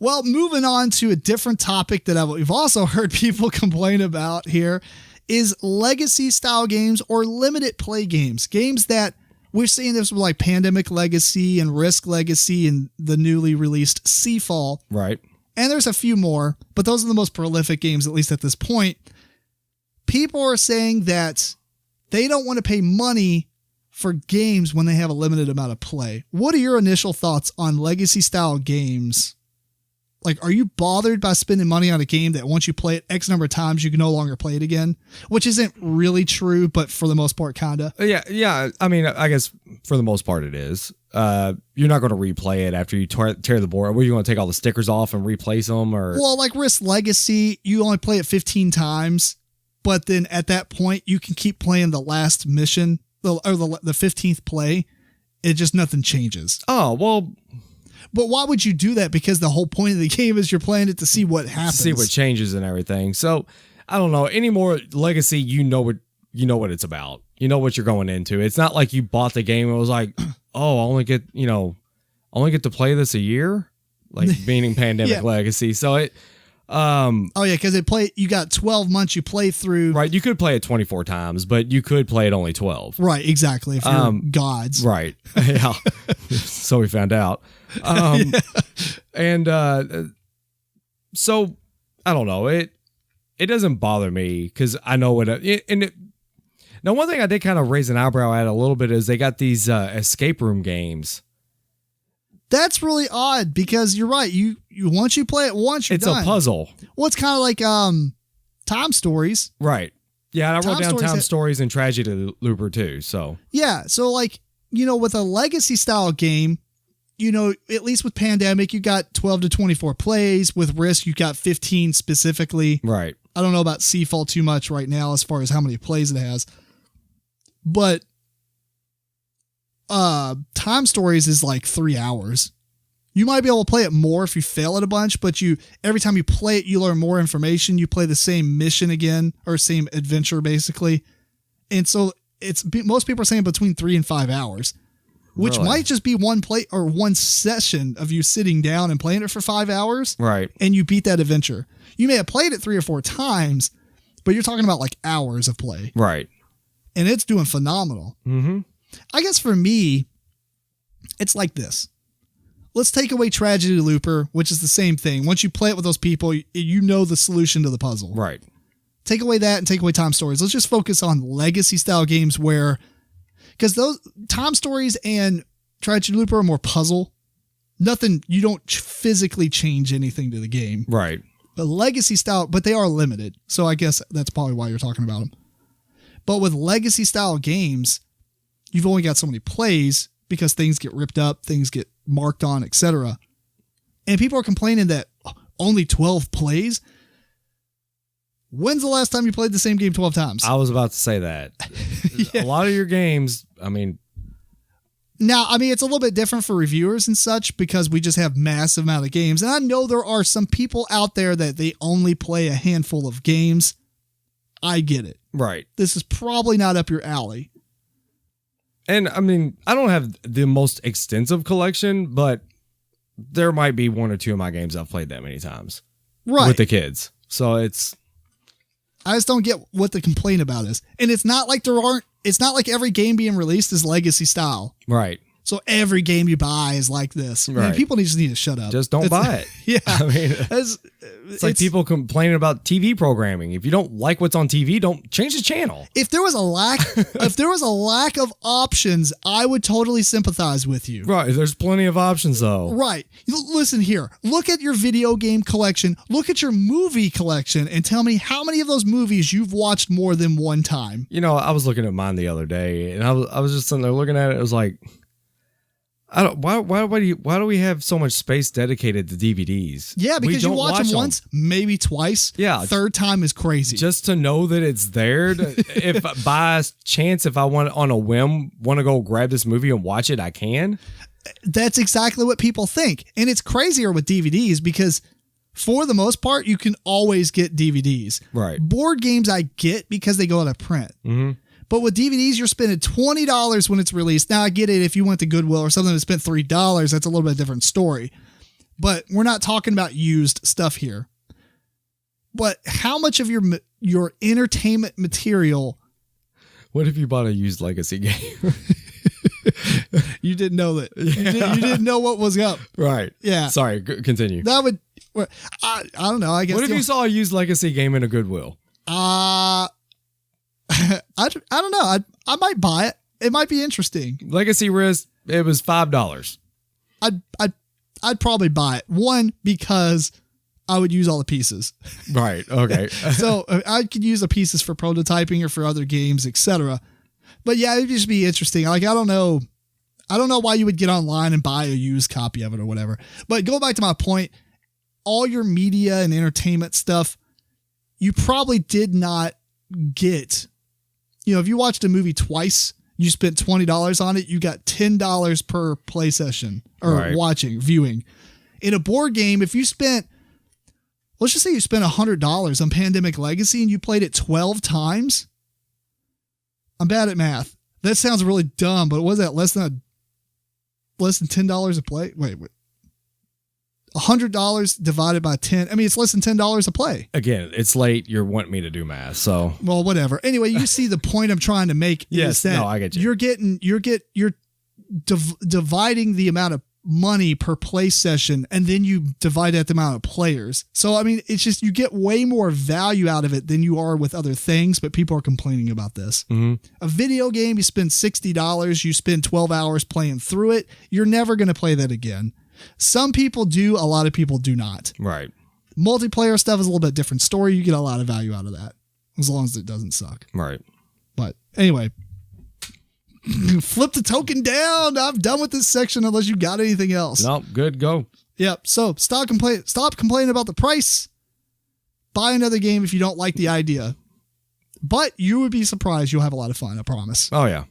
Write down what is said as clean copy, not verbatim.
Well, moving on to a different topic that we've also heard people complain about here is legacy style games or limited play games. Games that we're seeing this with like Pandemic Legacy and Risk Legacy and the newly released Seafall. Right. And there's a few more, but those are the most prolific games, at least at this point. People are saying that they don't want to pay money for games when they have a limited amount of play. What are your initial thoughts on legacy style games? Like, are you bothered by spending money on a game that once you play it X number of times, you can no longer play it again? Which isn't really true, but for the most part, kinda. Yeah. I mean, I guess for the most part it is. You're not going to replay it after you tear the board. Were you going to take all the stickers off and replace them? Or Well, like Risk Legacy, you only play it 15 times, but then at that point, you can keep playing the last mission, or the 15th play. It just, nothing changes. Oh, well... But why would you do that? Because the whole point of the game is you're playing it to see what happens. See what changes and everything. So I don't know. Any more Legacy, you know what it's about. You know what you're going into. It's not like you bought the game and was like, oh, I only get to play this a year. Like meaning Pandemic Legacy. So it because you got 12 months you play through. Right. You could play it 24 times, but you could play it only 12. Right, exactly. If you're gods. Right. Yeah. So we found out. And so I don't know. It doesn't bother me because I know what now one thing I did kind of raise an eyebrow at a little bit is they got these escape room games. That's really odd because you're right. You once you play it once, you're done. It's a puzzle. Well, it's kind of like Time Stories. Right. Yeah, and I wrote down Time Stories and Tragedy Looper too. So yeah, so like with a legacy style game, at least with Pandemic, you got 12 to 24 plays. With Risk, you got 15 specifically. Right. I don't know about Seafall too much right now as far as how many plays it has, but Time Stories is like 3 hours. You might be able to play it more if you fail it a bunch, but every time you play it, you learn more information. You play the same mission again or same adventure basically. And so most people are saying between 3 and 5 hours, which really? Might just be one play or one session of you sitting down and playing it for 5 hours. Right. And you beat that adventure. You may have played it 3 or 4 times, but you're talking about like hours of play. Right. And it's doing phenomenal. Mm-hmm. I guess for me, it's like this. Let's take away Tragedy Looper, which is the same thing. Once you play it with those people, you know the solution to the puzzle. Right. Take away that and take away Time Stories. Let's just focus on legacy style games because those Time Stories and Tragedy Looper are more puzzle. Nothing, you don't physically change anything to the game. Right. But legacy style, but they are limited. So I guess that's probably why you're talking about them. But with legacy style games, you've only got so many plays because things get ripped up, things get marked on, etc. And people are complaining that only 12 plays. When's the last time you played the same game 12 times? I was about to say that. Yeah. A lot of your games, Now, it's a little bit different for reviewers and such because we just have massive amount of games. And I know there are some people out there that they only play a handful of games. I get it. Right. This is probably not up your alley. And I don't have the most extensive collection, but there might be 1 or 2 of my games I've played that many times. Right. With the kids. So I just don't get what the complaint about is. And it's not like it's not like every game being released is legacy style. Right. So every game you buy is like this. Right. Man, people just need to shut up. Just don't buy it. Yeah. It's like people complaining about TV programming. If you don't like what's on TV, don't change the channel. If there was a lack of options, I would totally sympathize with you. Right. There's plenty of options though. Right. Listen here. Look at your video game collection. Look at your movie collection and tell me how many of those movies you've watched more than one time. I was looking at mine the other day and I was just sitting there looking at it. It was like, why do we have so much space dedicated to DVDs? Yeah, because you watch them once, maybe twice. Yeah. Third time is crazy. Just to know that it's there. If by chance, if I want on a whim, want to go grab this movie and watch it, I can. That's exactly what people think. And it's crazier with DVDs because for the most part, you can always get DVDs. Right. Board games I get because they go out of print. Mm-hmm. But with DVDs, you're spending $20 when it's released. Now, I get it if you went to Goodwill or something and spent $3, that's a little bit different story. but we're not talking about used stuff here. But how much of your entertainment material? What if you bought a used legacy game? You didn't know that. You didn't know what was up. Right. Yeah. Sorry. Continue. That would. I don't know. I guess. What if you saw a used legacy game in a Goodwill? I don't know. I might buy it. It might be interesting. Legacy wrist. It was $5. I'd probably buy it. One, because I would use all the pieces. Right. Okay. So I could use the pieces for prototyping or for other games, etc. But yeah, it'd just be interesting. Like, I don't know why you would get online and buy a used copy of it or whatever. But go back to my point. All your media and entertainment stuff, you probably did not get. If you watched a movie twice, you spent $20 on it, you got $10 per play session or viewing. In a board game, if you spent, let's just say you spent $100 on Pandemic Legacy and you played it 12 times. I'm bad at math. That sounds really dumb, but was that less than $10 a play? Wait. $100 divided by 10. I mean, it's less than $10 a play. Again, it's late. You're wanting me to do math, so. Well, whatever. Anyway, you see the point I'm trying to make. Yes, is that I get you. You're dividing the amount of money per play session, and then you divide that the amount of players. So, I mean, it's just, you get way more value out of it than you are with other things, but people are complaining about this. Mm-hmm. A video game, you spend $60, you spend 12 hours playing through it. You're never going to play that again. Some people do, a lot of people do not. Right. Multiplayer stuff is a little bit different story. You get a lot of value out of that, as long as it doesn't suck. Right. But anyway, flip the token down. I'm done with this section unless you got anything else. Nope. Good. Go. Yep. So stop complaining about the price. Buy another game if you don't like the idea. But you would be surprised. You'll have a lot of fun. I promise. Oh, yeah.